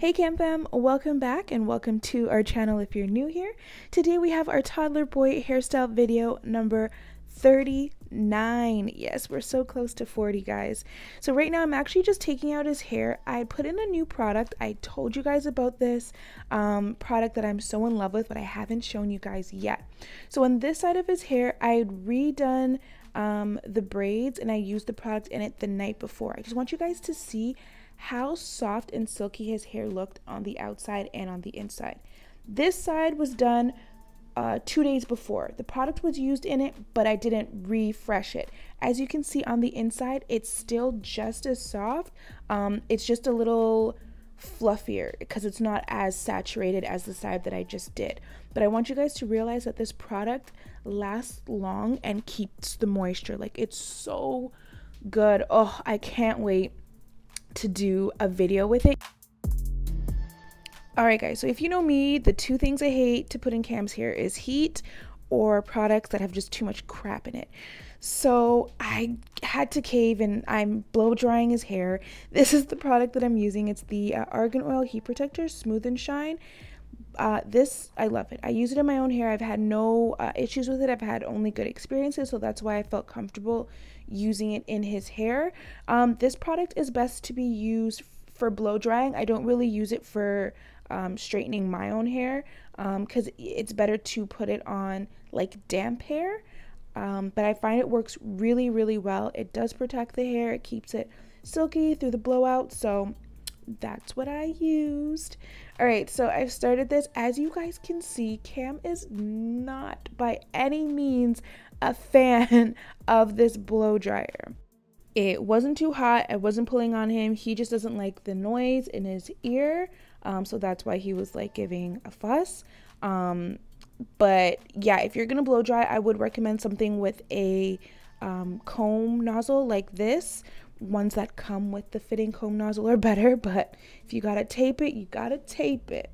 Hey Cam Fam, welcome back and welcome to our channel if you're new here. Today we have our Toddler Boy Hairstyle video number 39. Yes, we're so close to 40, guys. So right now I'm actually just taking out his hair. I put in a new product. I told you guys about this product that I'm so in love with, but I haven't shown you guys yet. So on this side of his hair, I had redone the braids and I used the product in it the night before. I just want you guys to see how soft and silky his hair looked on the outside and on the inside. This side was done 2 days before. The product was used in it, but I didn't refresh it. As you can see on the inside, it's still just as soft. It's just a little fluffier because it's not as saturated as the side that I just did. But I want you guys to realize that this product lasts long and keeps the moisture. Like, it's so good. Oh, I can't wait to do a video with it. Alright guys, so if you know me, the two things I hate to put in Cam's hair is heat or products that have just too much crap in it. So I had to cave and I'm blow drying his hair. This is the product that I'm using. It's the Argan Oil Heat Protector Smooth and Shine. This, I love it. I use it in my own hair. I've had no issues with it. I've had only good experiences, so that's why I felt comfortable using it in his hair. This product is best to be used for blow drying. I don't really use it for straightening my own hair because it's better to put it on like damp hair. But I find it works really, really well. It does protect the hair. It keeps it silky through the blowout. So that's what I used. All right, so I've started this. As you guys can see, Cam is not by any means a fan of this blow dryer. It wasn't too hot. I wasn't pulling on him. He just doesn't like the noise in his ear. So that's why he was like giving a fuss. But yeah, if you're gonna blow dry, I would recommend something with a comb nozzle like this. Ones that come with the fitting comb nozzle are better, but if you gotta tape it, you gotta tape it.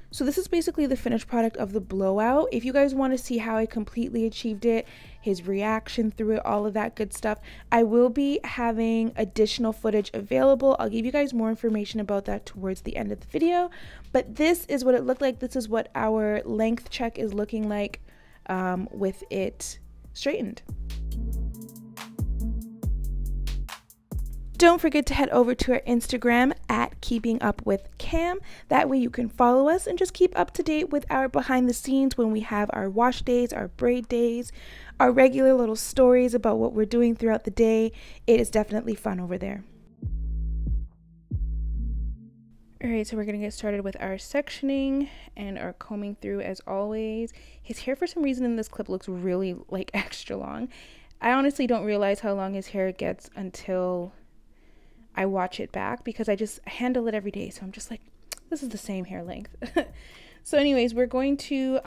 So this is basically the finished product of the blowout. If you guys want to see how I completely achieved it, his reaction through it, all of that good stuff, I will be having additional footage available. I'll give you guys more information about that towards the end of the video, but this is what it looked like. This is what our length check is looking like with it straightened. Don't forget to head over to our Instagram at keepingupwithkham. That way you can follow us and just keep up to date with our behind the scenes when we have our wash days, our braid days, our regular little stories about what we're doing throughout the day. It is definitely fun over there. Alright, so we're going to get started with our sectioning and our combing through as always. His hair for some reason in this clip looks really like extra long. I honestly don't realize how long his hair gets until I watch it back because I just handle it every day. So I'm just like, this is the same hair length. So anyways, we're going to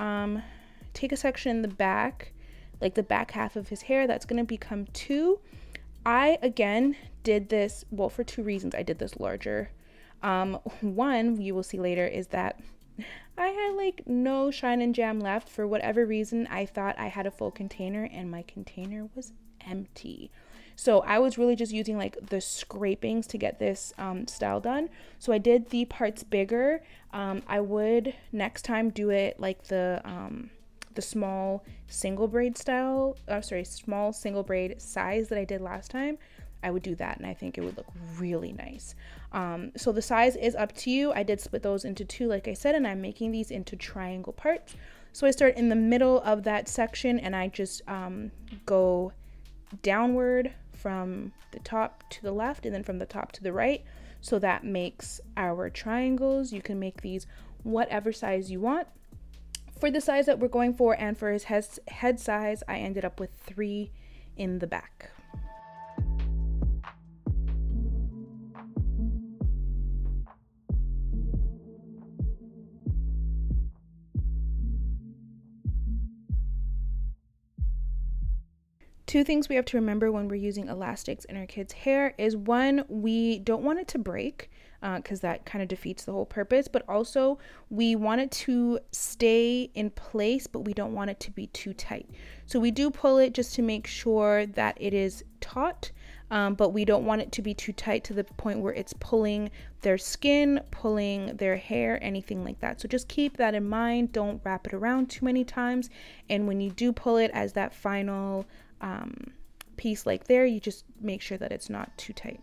take a section in the back, like the back half of his hair. That's going to become 2. I, again, did this, well, for 2 reasons. I did this larger. One, you will see later, is that I had like no shine and jam left. For whatever reason, I thought I had a full container and my container was empty. So I was really just using like the scrapings to get this style done. So I did the parts bigger. I would next time do it like the small single braid style, small single braid size that I did last time. I would do that and I think it would look really nice. So the size is up to you. I did split those into 2 like I said, and I'm making these into triangle parts. So I start in the middle of that section and I just go downward from the top to the left and then from the top to the right. So that makes our triangles. You can make these whatever size you want. For the size that we're going for and for his head size, I ended up with 3 in the back. Two things we have to remember when we're using elastics in our kids' hair is, one, we don't want it to break because that kind of defeats the whole purpose, but also we want it to stay in place, but we don't want it to be too tight. So we do pull it just to make sure that it is taut, but we don't want it to be too tight to the point where it's pulling their skin, pulling their hair, anything like that. So just keep that in mind. Don't wrap it around too many times, and when you do pull it as that final piece like there, you just make sure that it's not too tight.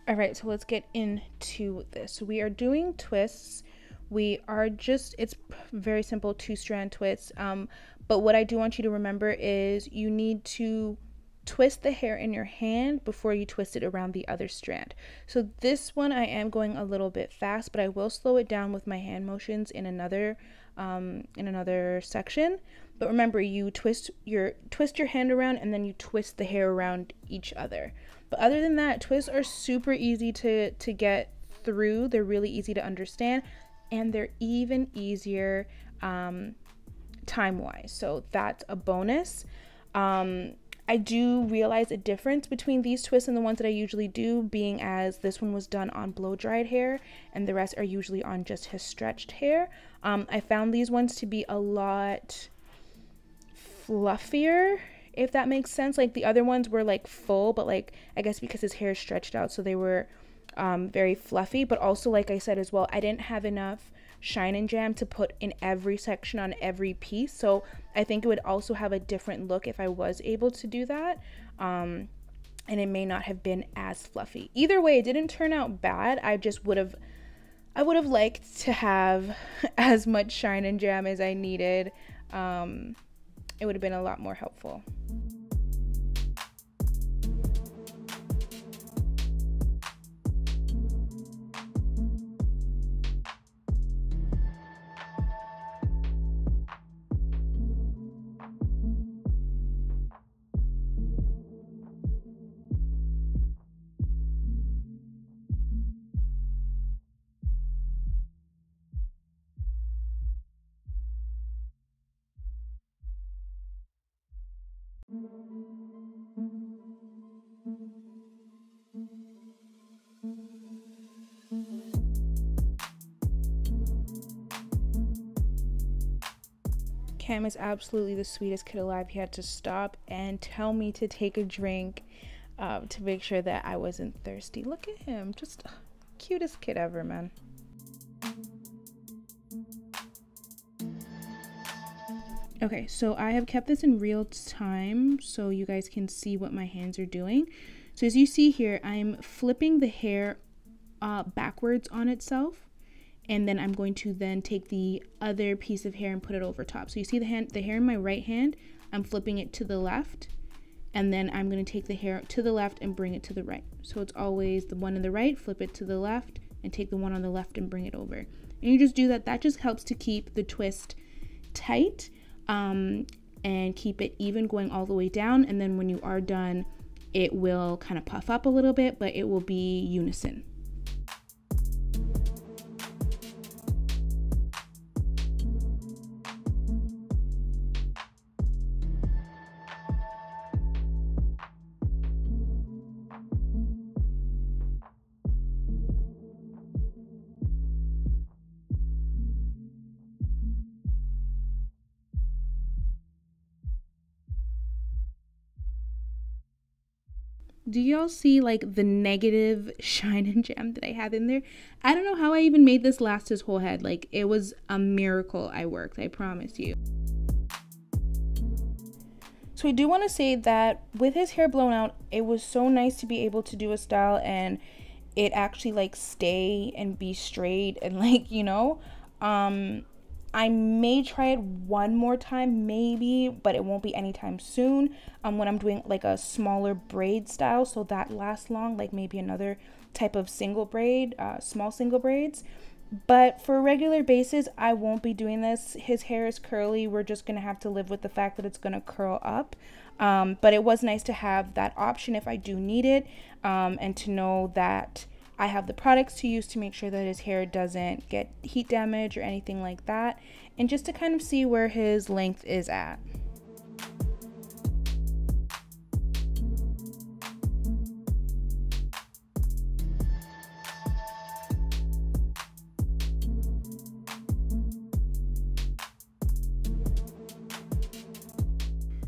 All right, so let's get into this. We are doing twists. It's very simple 2-strand twists. But what I do want you to remember is you need to twist the hair in your hand before you twist it around the other strand. So this one I am going a little bit fast, but I will slow it down with my hand motions in another section. But remember, you twist your hand around and then you twist the hair around each other. But other than that, twists are super easy to get through. They're really easy to understand, and they're even easier time-wise. So that's a bonus. I do realize a difference between these twists and the ones that I usually do, being as this one was done on blow-dried hair and the rest are usually on just his stretched hair. I found these ones to be a lot fluffier, if that makes sense. Like the other ones were like full, but like I guess because his hair is stretched out, so they were very fluffy. But also, like I said as well, I didn't have enough shine and jam to put in every section on every piece, so I think it would also have a different look if I was able to do that, and it may not have been as fluffy. Either way, it didn't turn out bad. I would have liked to have as much shine and jam as I needed. It would have been a lot more helpful. Cam is absolutely the sweetest kid alive. He had to stop and tell me to take a drink to make sure that I wasn't thirsty. Look at him, just cutest kid ever, man. Okay, so I have kept this in real time so you guys can see what my hands are doing. So as you see here, I'm flipping the hair backwards on itself, and then I'm going to then take the other piece of hair and put it over top. So you see the hair in my right hand, I'm flipping it to the left, and then I'm going to take the hair to the left and bring it to the right. So it's always the one on the right, flip it to the left, and take the one on the left and bring it over. And you just do that. That just helps to keep the twist tight, and keep it even going all the way down. And then when you are done, it will kind of puff up a little bit, but it will be unison. Do y'all see like the negative shine and jam that I have in there? I don't know how I even made this last his whole head. Like, it was a miracle I worked, I promise you. So I do want to say that with his hair blown out, it was so nice to be able to do a style and it actually like stay and be straight and like, you know, I may try it one more time, maybe, but it won't be anytime soon. When I'm doing like a smaller braid style, so that lasts long, like maybe another type of single braid, small single braids. But for a regular basis, I won't be doing this. His hair is curly. We're just going to have to live with the fact that it's going to curl up. But it was nice to have that option if I do need it, and to know that I have the products to use to make sure that his hair doesn't get heat damage or anything like that, and just to kind of see where his length is at.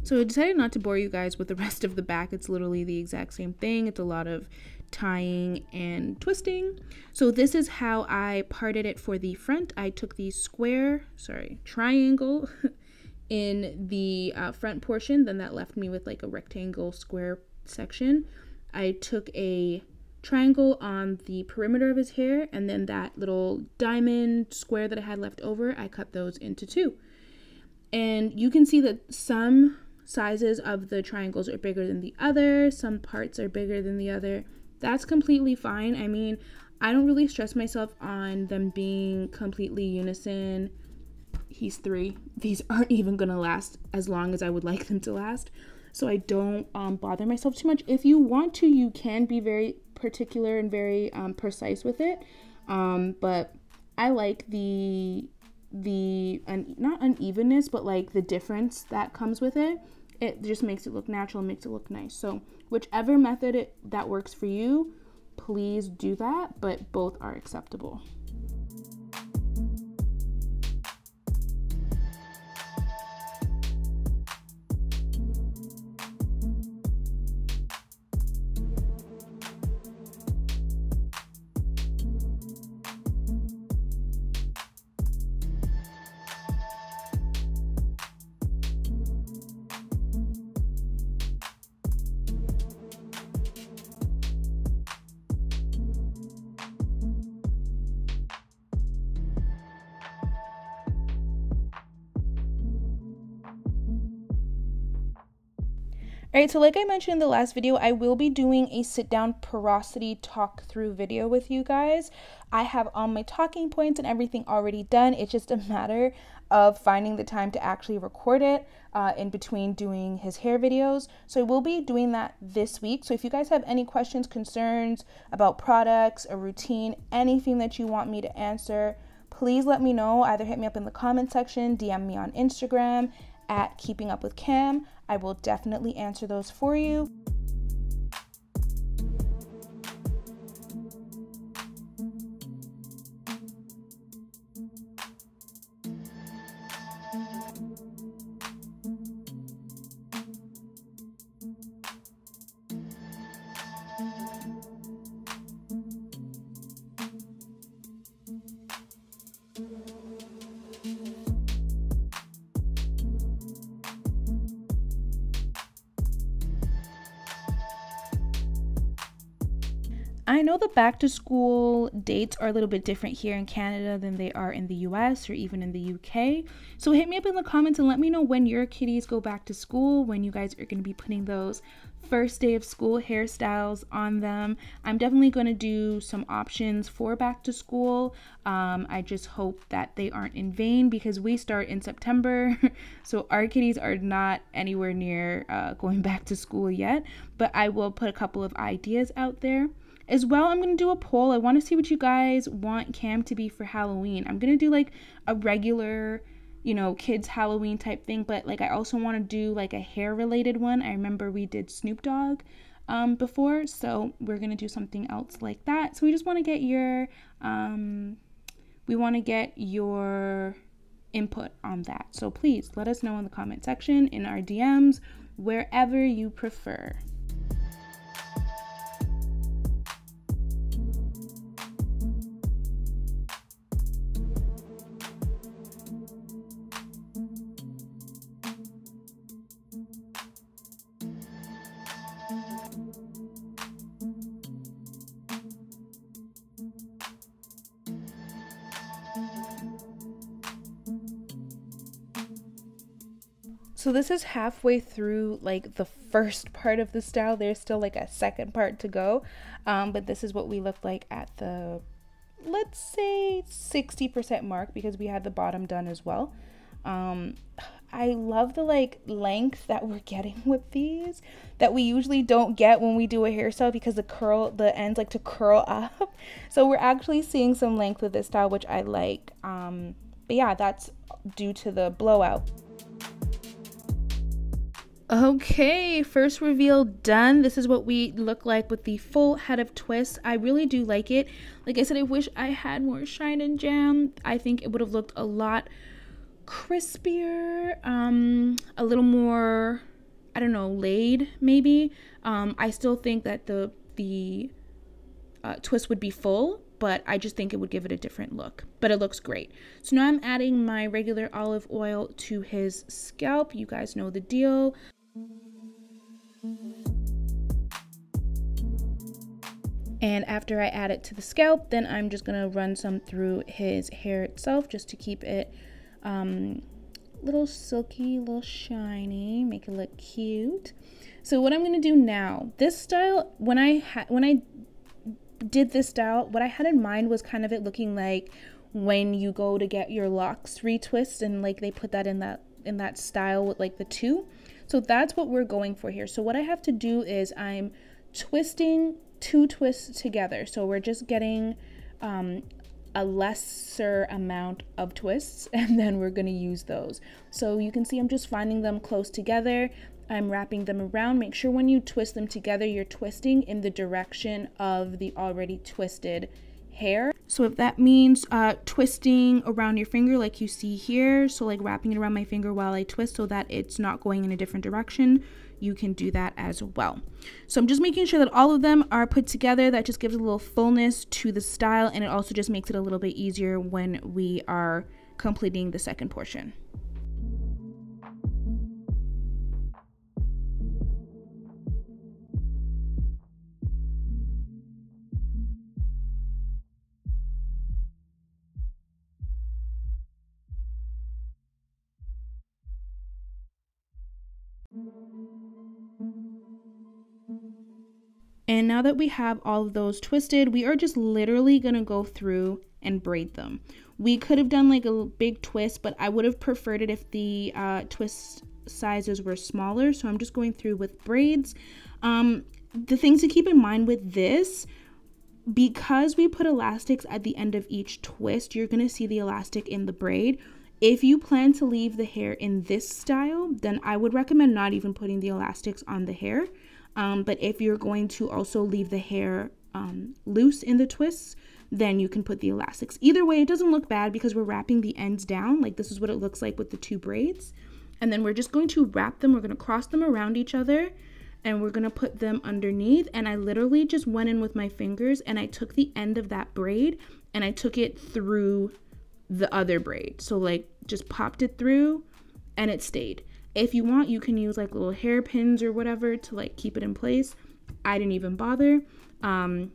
So I decided not to bore you guys with the rest of the back. It's literally the exact same thing. It's a lot of tying and twisting. So this is how I parted it for the front. I took the triangle in the front portion. Then that left me with like a rectangle square section. I took a triangle on the perimeter of his hair, and then that little diamond square that I had left over, I cut those into two. And you can see that some sizes of the triangles are bigger than the other, some parts are bigger than the other. That's completely fine. I mean, I don't really stress myself on them being completely unison. He's 3. These aren't even gonna last as long as I would like them to last, so I don't bother myself too much. If you want to, you can be very particular and very precise with it, but I like the not unevenness, but like the difference that comes with it. It just makes it look natural, makes it look nice. So whichever method that works for you, please do that, but both are acceptable. Alright, so like I mentioned in the last video, I will be doing a sit-down porosity talk-through video with you guys. I have all my talking points and everything already done. It's just a matter of finding the time to actually record it in between doing his hair videos. So I will be doing that this week. So if you guys have any questions, concerns about products, a routine, anything that you want me to answer, please let me know. Either hit me up in the comment section, DM me on Instagram at keepingupwithkham. I will definitely answer those for you. I know the back to school dates are a little bit different here in Canada than they are in the US or even in the UK. So hit me up in the comments and let me know when your kitties go back to school, when you guys are going to be putting those first day of school hairstyles on them. I'm definitely going to do some options for back to school. I just hope that they aren't in vain because we start in September. So our kitties are not anywhere near going back to school yet, but I will put a couple of ideas out there. As well, I'm going to do a poll. I want to see what you guys want Cam to be for Halloween. I'm going to do like a regular, you know, kids Halloween type thing, but like I also want to do like a hair related one. I remember we did Snoop Dogg before, so we're going to do something else like that. So we just want to get your input on that. So please let us know in the comment section, in our DMs, wherever you prefer. So this is halfway through like the first part of the style. There's still like a second part to go. But this is what we look like at the, let's say 60% mark, because we had the bottom done as well. I love the like length that we're getting with these that we usually don't get when we do a hairstyle, because the ends like to curl up. So we're actually seeing some length with this style, which I like. But yeah, that's due to the blowout. Okay, first reveal done. This is what we look like with the full head of twists. I really do like it. Like I said, I wish I had more shine and jam. I think it would have looked a lot crispier, a little more, I don't know, laid maybe. I still think that the twist would be full, but I just think it would give it a different look. But it looks great. So now I'm adding my regular olive oil to his scalp. You guys know the deal. And after I add it to the scalp, then I'm just gonna run some through his hair itself, just to keep it little silky, little shiny, make it look cute. So what I'm gonna do now, this style, when I did this style, what I had in mind was kind of it looking like when you go to get your locks retwist, and like they put that in that style with like the two. So that's what we're going for here. So what I have to do is I'm twisting 2 twists together. So we're just getting a lesser amount of twists, and then we're going to use those. So you can see I'm just finding them close together. I'm wrapping them around. Make sure when you twist them together, you're twisting in the direction of the already twisted hair. So if that means twisting around your finger like you see here, so like wrapping it around my finger while I twist so that it's not going in a different direction, you can do that as well. So I'm just making sure that all of them are put together. That just gives a little fullness to the style, and it also just makes it a little bit easier when we are completing the second portion. And now that we have all of those twisted, we are just literally going to go through and braid them. We could have done like a big twist, but I would have preferred it if the twist sizes were smaller. So I'm just going through with braids. The things to keep in mind with this, because we put elastics at the end of each twist, you're going to see the elastic in the braid. If you plan to leave the hair in this style, then I would recommend not even putting the elastics on the hair. But if you're going to also leave the hair loose in the twists, then you can put the elastics. Either way, it doesn't look bad because we're wrapping the ends down. Like this is what it looks like with the 2 braids. And then we're just going to wrap them. We're going to cross them around each other, and we're going to put them underneath. And I literally just went in with my fingers and I took the end of that braid and I took it through the other braid. So like just popped it through and it stayed. If you want, you can use like little hairpins or whatever to like keep it in place. I didn't even bother. And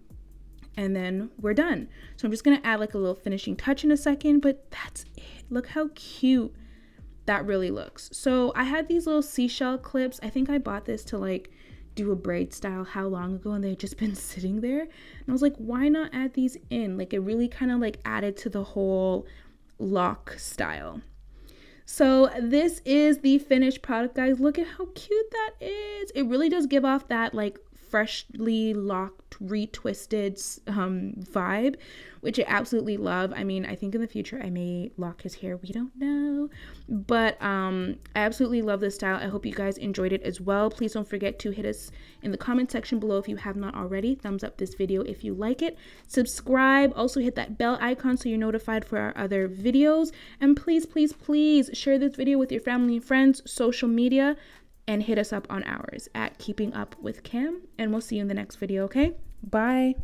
then we're done. So I'm just gonna add like a little finishing touch in a second, but that's it. Look how cute that really looks. So I had these little seashell clips. I think I bought this to like do a braid style how long ago, and they've just been sitting there. And I was like, why not add these in? Like it really kind of like added to the whole lock style. So this is the finished product, guys. Look at how cute that is. It really does give off that like freshly locked, retwisted vibe, which I absolutely love. I mean, I think in the future I may lock his hair. We don't know. But I absolutely love this style. I hope you guys enjoyed it as well. Please don't forget to hit us in the comment section below if you have not already. Thumbs up this video if you like it. Subscribe. Also hit that bell icon so you're notified for our other videos. And please, please, please share this video with your family and friends, social media, and hit us up on ours at Keeping Up with Cam. And we'll see you in the next video, okay? Bye.